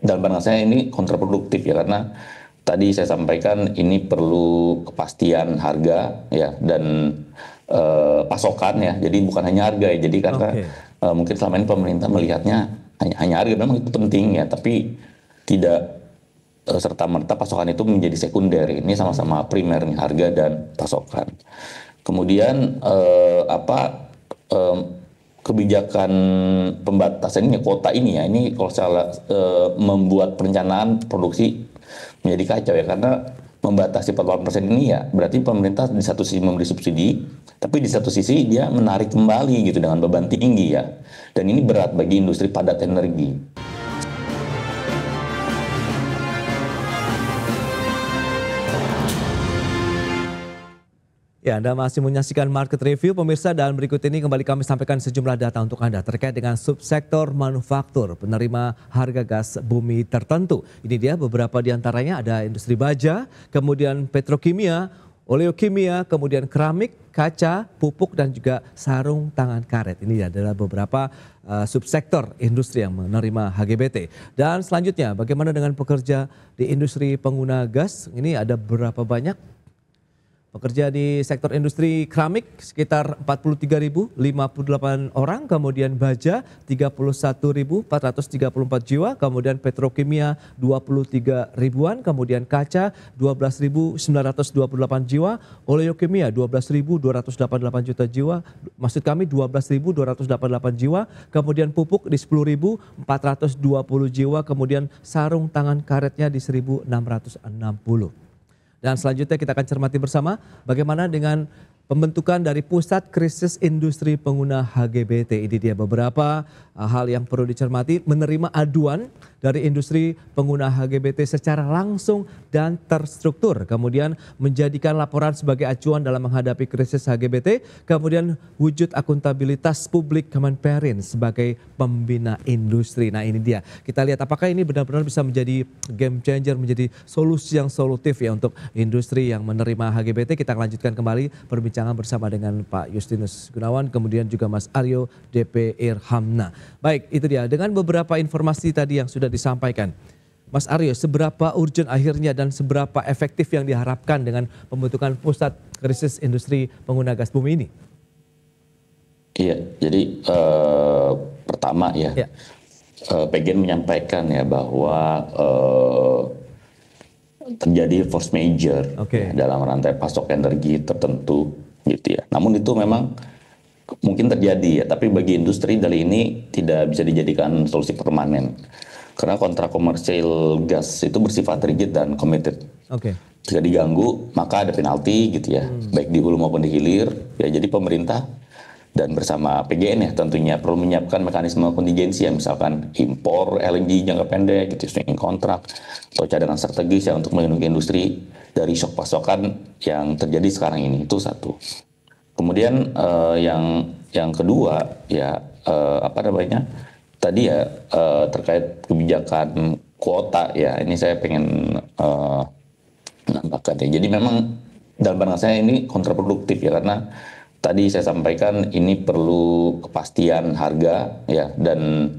dalam pandangan saya ini kontraproduktif ya, karena tadi saya sampaikan ini perlu kepastian harga ya dan pasokan ya. Jadi bukan hanya harga ya. Jadi karena Oke. mungkin selama ini pemerintah melihatnya hanya harga, memang itu penting ya, tapi tidak serta-merta pasokan itu menjadi sekunder. Ini sama-sama primer nih, harga dan pasokan. Kemudian kebijakan pembatasan ini, kuota ini ya, ini kalau salah membuat perencanaan produksi menjadi kacau ya, karena membatasi 48% ini ya berarti pemerintah di satu sisi memberi subsidi, tapi di satu sisi dia menarik kembali gitu dengan beban tinggi ya, dan ini berat bagi industri padat energi. Ya, Anda masih menyaksikan Market Review, pemirsa, dan berikut ini kembali kami sampaikan sejumlah data untuk Anda terkait dengan subsektor manufaktur penerima harga gas bumi tertentu. Ini dia beberapa di antaranya, ada industri baja, kemudian petrokimia, oleokimia, kemudian keramik, kaca, pupuk, dan juga sarung tangan karet. Ini adalah beberapa subsektor industri yang menerima HGBT. Dan selanjutnya, bagaimana dengan pekerja di industri pengguna gas? Ini ada berapa banyak? Pekerja di sektor industri keramik sekitar 43.058 orang, kemudian baja 31.434 jiwa, kemudian petrokimia 23 ribuan, kemudian kaca 12.928 jiwa, oleokimia 12.288 juta jiwa, maksud kami 12.288 jiwa, kemudian pupuk di 10.420 jiwa, kemudian sarung tangan karetnya di 1.660. Dan selanjutnya kita akan cermati bersama bagaimana dengan pembentukan dari Pusat Krisis Industri Pengguna HGBT. Ini dia beberapa hal yang perlu dicermati. Menerima aduan dari industri pengguna HGBT secara langsung dan terstruktur. Kemudian menjadikan laporan sebagai acuan dalam menghadapi krisis HGBT. Kemudian wujud akuntabilitas publik Kemenperin sebagai pembina industri. Nah, ini dia. Kita lihat apakah ini benar-benar bisa menjadi game changer, menjadi solusi yang solutif ya untuk industri yang menerima HGBT. Kita akan lanjutkan kembali perbincangan bersama dengan Pak Justinus Gunawan, kemudian juga Mas Aryo DP Irhamna. Baik, itu dia. Dengan beberapa informasi tadi yang sudah disampaikan, Mas Aryo, seberapa urgent akhirnya dan seberapa efektif yang diharapkan dengan pembentukan Pusat Krisis Industri Pengguna Gas Bumi ini? Iya, jadi pertama ya, PGN menyampaikan ya bahwa terjadi force major ya, dalam rantai pasok energi tertentu gitu ya. Namun itu memang mungkin terjadi ya, tapi bagi industri dari ini tidak bisa dijadikan solusi permanen. Karena kontrak komersil gas itu bersifat rigid dan committed. Jika diganggu maka ada penalti gitu ya, baik di hulu maupun di hilir. Ya, jadi pemerintah dan bersama PGN ya tentunya perlu menyiapkan mekanisme kontingensi ya, misalkan impor LNG jangka pendek gitu, swing kontrak atau cadangan strategis ya untuk melindungi industri dari shock pasokan yang terjadi sekarang ini. Itu satu. Kemudian yang kedua ya tadi ya terkait kebijakan kuota ya, ini saya pengen menambahkan ya. Jadi memang dalam pandangan saya ini kontraproduktif ya, karena tadi saya sampaikan ini perlu kepastian harga ya dan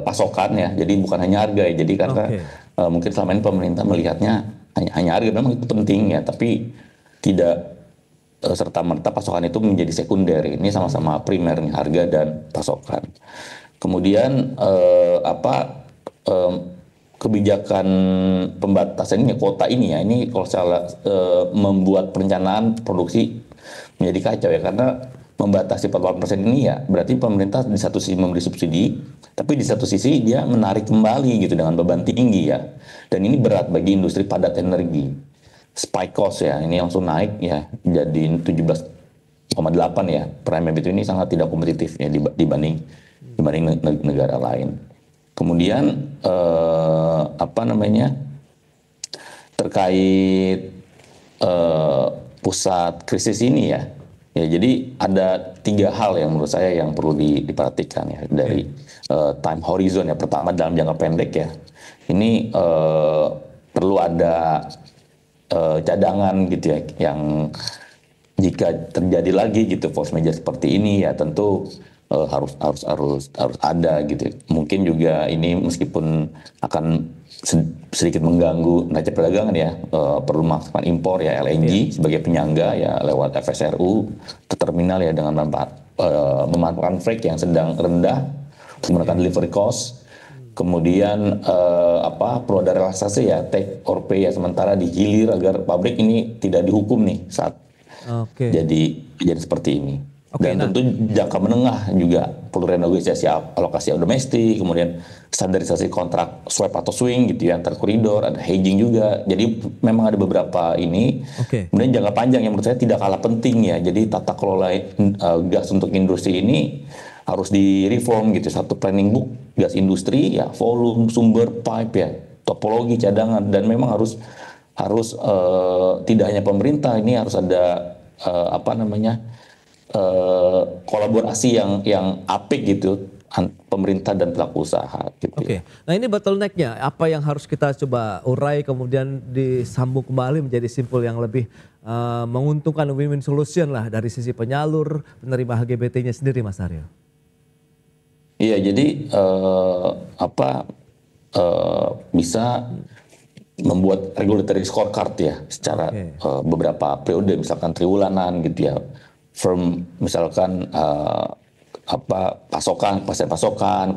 pasokan ya. Jadi bukan hanya harga ya. Jadi karena mungkin selama ini pemerintah melihatnya hanya harga, memang itu penting ya, tapi tidak serta-merta pasokan itu menjadi sekunder. Ini sama-sama primer nih, harga dan pasokan. Kemudian kebijakan pembatasan ini, kuota ini ya, ini kalau salah membuat perencanaan produksi menjadi kacau ya, karena membatasi 48% ini ya berarti pemerintah di satu sisi memberi subsidi, tapi di satu sisi dia menarik kembali gitu dengan beban tinggi ya, dan ini berat bagi industri padat energi. Spike cost ya, ini langsung naik ya jadi 17,8 ya, prime itu ini sangat tidak kompetitif ya dibanding negara lain. Kemudian terkait pusat krisis ini ya, jadi ada 3 hal yang menurut saya yang perlu diperhatikan ya dari time horizon ya. Pertama, dalam jangka pendek ya, ini perlu ada cadangan gitu ya, yang jika terjadi lagi gitu force major seperti ini ya, tentu harus ada gitu. Mungkin juga ini meskipun akan sedikit mengganggu neraca perdagangan ya, perlu memaksakan impor ya LNG sebagai penyangga ya lewat FSRU ke terminal ya dengan memanfaatkan freight yang sedang rendah menggunakan delivery cost. Kemudian perlu ada relaksasi ya take or pay ya sementara digilir agar pabrik ini tidak dihukum nih saat jadi seperti ini. Dan tentu jangka menengah juga perlu renegosiasi alokasi domestik, kemudian standarisasi kontrak swap atau swing gitu ya antar koridor, ada hedging juga. Jadi memang ada beberapa ini. Kemudian jangka panjang yang menurut saya tidak kalah penting ya. Jadi tata kelola gas untuk industri ini harus di-reform gitu. Satu planning book gas industri ya, volume, sumber, pipe ya, topologi, cadangan, dan memang harus tidak hanya pemerintah, ini harus ada kolaborasi yang apik gitu pemerintah dan pelaku usaha gitu. Nah ini bottleneck-nya apa yang harus kita coba urai kemudian disambung kembali menjadi simpul yang lebih menguntungkan, win-win solution lah dari sisi penyalur, penerima HGBT-nya sendiri, Mas Aryo. Iya, jadi bisa membuat regulatory scorecard ya secara beberapa periode, misalkan triwulanan gitu ya. Firm misalkan pasokan,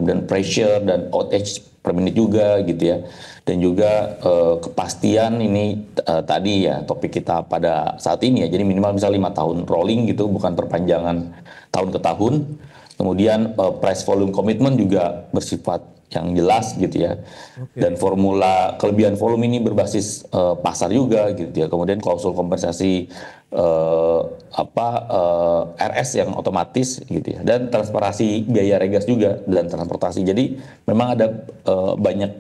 kemudian pressure dan outage per menit juga gitu ya. Dan juga kepastian ini tadi ya topik kita pada saat ini ya. Jadi minimal bisa 5 tahun rolling gitu, bukan perpanjangan tahun ke tahun. Kemudian price volume commitment juga bersifat yang jelas gitu ya. Dan formula kelebihan volume ini berbasis pasar juga gitu ya. Kemudian klausul kompensasi RS yang otomatis gitu ya. Dan transparansi biaya regas juga dan transportasi. Jadi memang ada banyak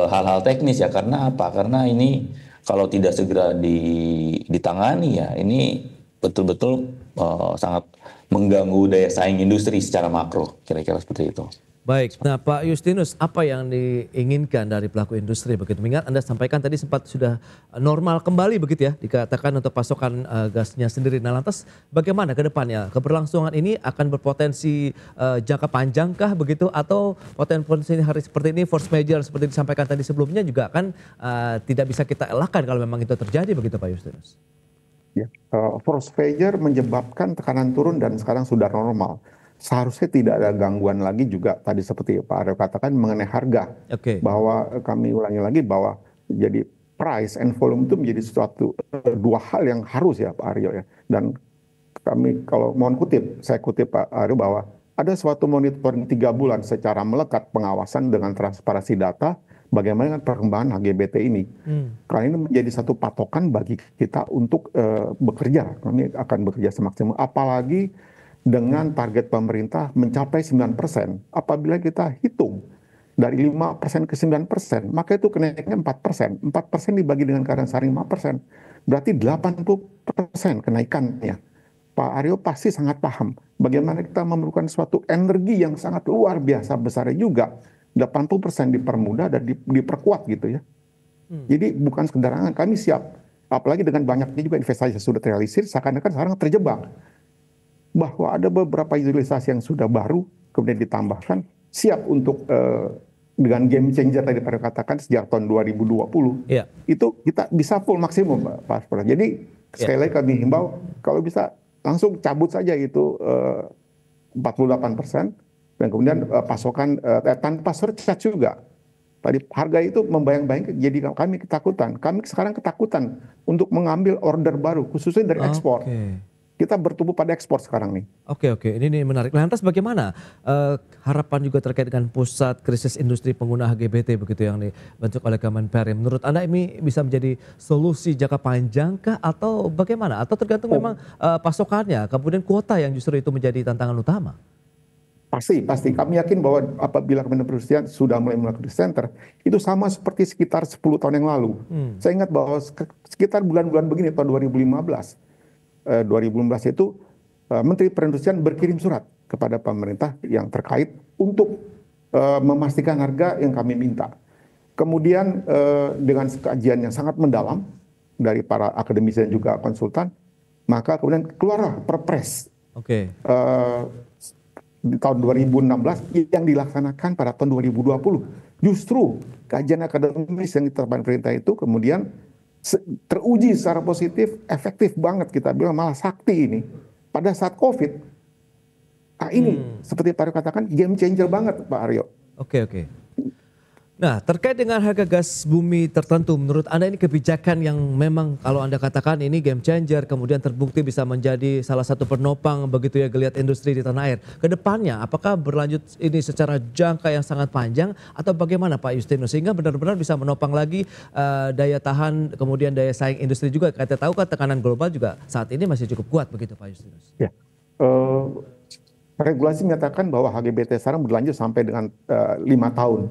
hal-hal teknis ya. Karena apa? Karena ini kalau tidak segera ditangani ya ini betul-betul sangat mengganggu daya saing industri secara makro, kira-kira seperti itu. Baik, nah Pak Justinus, apa yang diinginkan dari pelaku industri begitu? Mengingat Anda sampaikan tadi sempat sudah normal kembali begitu ya, dikatakan untuk pasokan gasnya sendiri. Nah lantas bagaimana ke depannya? Keberlangsungan ini akan berpotensi jangka panjangkah begitu? Atau potensi hari seperti ini, force major seperti disampaikan tadi sebelumnya juga kan tidak bisa kita elakkan kalau memang itu terjadi begitu Pak Justinus? Ya, force major menyebabkan tekanan turun dan sekarang sudah normal. Seharusnya tidak ada gangguan lagi juga tadi seperti Pak Aryo katakan mengenai harga. Bahwa kami ulangi lagi bahwa jadi price and volume itu menjadi suatu dua hal yang harus ya Pak Aryo ya. Dan kami kalau mohon saya kutip Pak Aryo bahwa ada suatu monitoring 3 bulan secara melekat pengawasan dengan transparansi data bagaimana perkembangan HGBT ini. Karena ini menjadi satu patokan bagi kita untuk bekerja. Kami akan bekerja semaksimal. Apalagi dengan target pemerintah mencapai 9%. Apabila kita hitung dari 5% ke 9%, maka itu kenaikannya 4%. 4% dibagi dengan keadaan saring 5%. Berarti 80% kenaikannya. Pak Aryo pasti sangat paham bagaimana kita memerlukan suatu energi yang sangat luar biasa besarnya juga. 80% dipermudah dan diperkuat gitu ya. Jadi bukan sekedar kami siap. Apalagi dengan banyaknya juga investasi yang sudah terrealisir, seakan-akan sekarang terjebak. Bahwa ada beberapa utilisasi yang sudah baru, kemudian ditambahkan, siap untuk dengan game changer tadi pada katakan sejak tahun 2020, itu kita bisa full maksimum Pak. Jadi sekali lagi kami himbau, kalau bisa langsung cabut saja itu 48%, dan kemudian pasokan tanpa surcharge juga. Tadi harga itu membayang-bayang, jadi kami ketakutan. Kami sekarang ketakutan untuk mengambil order baru, khususnya dari ekspor. Kita bertumbuh pada ekspor sekarang nih. Oke, ini menarik. Lantas bagaimana harapan juga terkait dengan pusat krisis industri pengguna HGBT begitu yang dibentuk oleh Kemenperin. Menurut Anda ini bisa menjadi solusi jangka panjangkah atau bagaimana? Atau tergantung memang pasokannya, kemudian kuota yang justru itu menjadi tantangan utama? Pasti. Kami yakin bahwa apabila Kementerian Perindustrian sudah mulai melakukan center, itu sama seperti sekitar 10 tahun yang lalu. Saya ingat bahwa sekitar bulan-bulan begini tahun 2015 itu Menteri Perindustrian berkirim surat kepada pemerintah yang terkait untuk memastikan harga yang kami minta. Kemudian dengan kajian yang sangat mendalam dari para akademisi dan juga konsultan, maka kemudian keluarlah Perpres di tahun 2016 yang dilaksanakan pada tahun 2020. Justru kajian akademis yang diterapkan pemerintah itu kemudian teruji secara positif, efektif banget, kita bilang malah sakti ini. Pada saat COVID, ini seperti Pak Aryo katakan game changer banget Pak Aryo. Oke. Nah, terkait dengan harga gas bumi tertentu, menurut Anda ini kebijakan yang memang kalau Anda katakan ini game changer, kemudian terbukti bisa menjadi salah satu penopang begitu ya geliat industri di tanah air. Kedepannya, apakah berlanjut ini secara jangka yang sangat panjang atau bagaimana Pak Justinus? Sehingga benar-benar bisa menopang lagi daya tahan, kemudian daya saing industri juga. Kita tahu kan tekanan global juga saat ini masih cukup kuat begitu Pak Justinus. Ya, regulasi menyatakan bahwa HGBT sekarang berlanjut sampai dengan 5 tahun.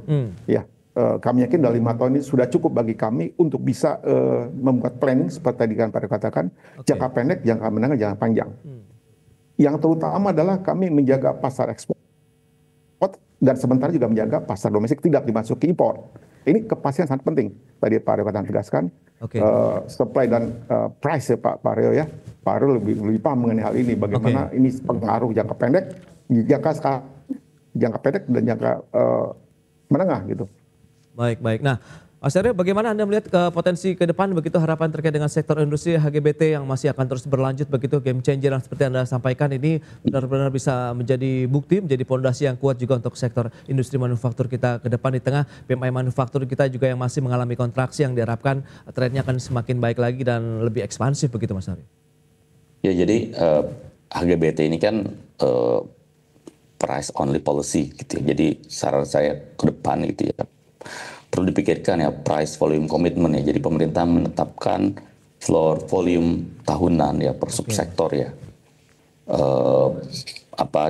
Ya. Kami yakin dalam 5 tahun ini sudah cukup bagi kami untuk bisa membuat planning seperti tadi kan Pak katakan, jangka pendek, jangka menengah, jangka panjang. Yang terutama adalah kami menjaga pasar ekspor dan sementara juga menjaga pasar domestik tidak dimasuki impor. Ini kepastian sangat penting. Tadi Pak Aryo katakan tegaskan, supply dan price ya Pak Aryo ya. Pak Aryo lebih paham mengenai hal ini. Bagaimana ini pengaruh jangka pendek, jangka pendek dan jangka menengah gitu. Baik. Nah, Mas Aryo, bagaimana Anda melihat potensi ke depan begitu harapan terkait dengan sektor industri HGBT yang masih akan terus berlanjut begitu game changer yang seperti Anda sampaikan ini benar-benar bisa menjadi bukti, menjadi fondasi yang kuat juga untuk sektor industri manufaktur kita ke depan di tengah PMI manufaktur kita juga yang masih mengalami kontraksi yang diharapkan trennya akan semakin baik lagi dan lebih ekspansif begitu Mas Aryo. Ya jadi HGBT ini kan price only policy gitu ya. Jadi saran saya ke depan gitu ya. Perlu dipikirkan ya price volume commitment ya. Jadi pemerintah menetapkan floor volume tahunan ya per subsektor ya.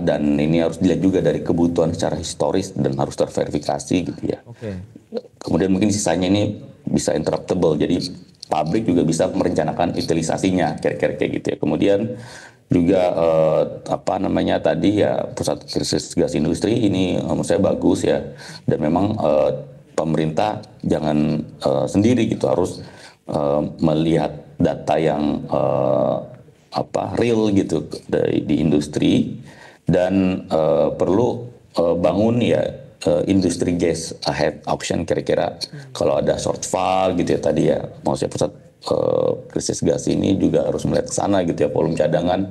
Dan ini harus dilihat juga dari kebutuhan secara historis dan harus terverifikasi gitu ya. Kemudian mungkin sisanya ini bisa interruptible. Jadi pabrik juga bisa merencanakan utilisasinya kira-kira kayak gitu ya. Kemudian juga tadi ya pusat krisis gas industri ini menurut saya bagus ya. Dan memang pemerintah jangan sendiri gitu, harus melihat data yang real gitu di industri dan perlu bangun ya industri gas ahead auction kira-kira kalau ada shortfall gitu ya tadi ya, maksudnya pusat krisis gas ini juga harus melihat ke sana gitu ya, volume cadangan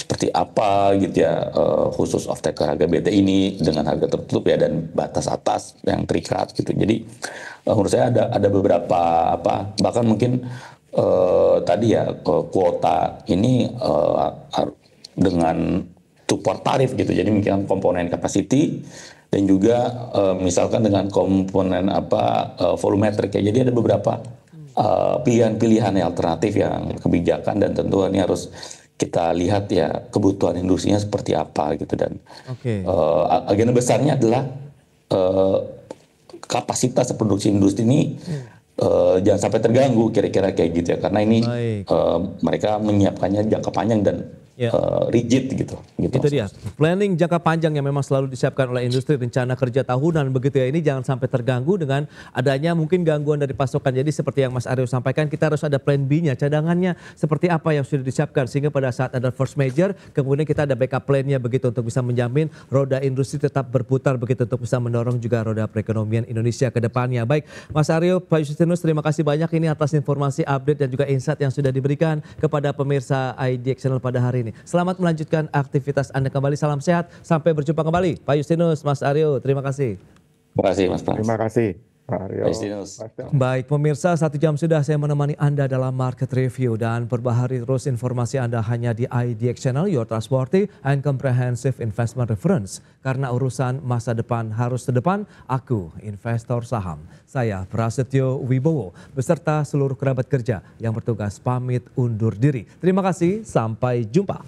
seperti apa gitu ya, khusus off-taker HGBT ini dengan harga tertutup ya dan batas atas yang terikat gitu. Jadi menurut saya ada beberapa bahkan mungkin tadi ya kuota ini dengan support tarif gitu. Jadi mungkin komponen capacity dan juga misalkan dengan komponen volumetrik ya. Jadi ada beberapa pilihan-pilihan alternatif yang kebijakan dan tentu ini harus kita lihat ya kebutuhan industrinya seperti apa gitu dan agenda besarnya adalah kapasitas produksi industri ini jangan sampai terganggu kira-kira kayak gitu ya, karena ini mereka menyiapkannya jangka panjang dan rigid gitu. Itu dia, planning jangka panjang yang memang selalu disiapkan oleh industri, rencana kerja tahunan begitu ya, ini jangan sampai terganggu dengan adanya mungkin gangguan dari pasokan. Jadi seperti yang Mas Aryo sampaikan, kita harus ada plan B-nya, cadangannya seperti apa yang sudah disiapkan sehingga pada saat ada force major kemudian kita ada backup plan-nya begitu untuk bisa menjamin roda industri tetap berputar begitu untuk bisa mendorong juga roda perekonomian Indonesia ke depannya. Baik, Mas Aryo, Pak Justinus, terima kasih banyak ini atas informasi, update dan juga insight yang sudah diberikan kepada pemirsa IDX Channel pada hari ini. Selamat melanjutkan aktivitas Anda kembali. Salam sehat. Sampai berjumpa kembali. Pak Justinus, Mas Aryo, terima kasih. Terima kasih Mas Pras. Terima kasih Pak Aryo. Baik pemirsa, 1 jam sudah saya menemani Anda dalam Market Review dan perbaharui terus informasi Anda hanya di IDX Channel, your trustworthy and comprehensive investment reference. Karena urusan masa depan harus terdepan, aku investor saham. Saya Prasetyo Wibowo beserta seluruh kerabat kerja yang bertugas pamit undur diri. Terima kasih, sampai jumpa.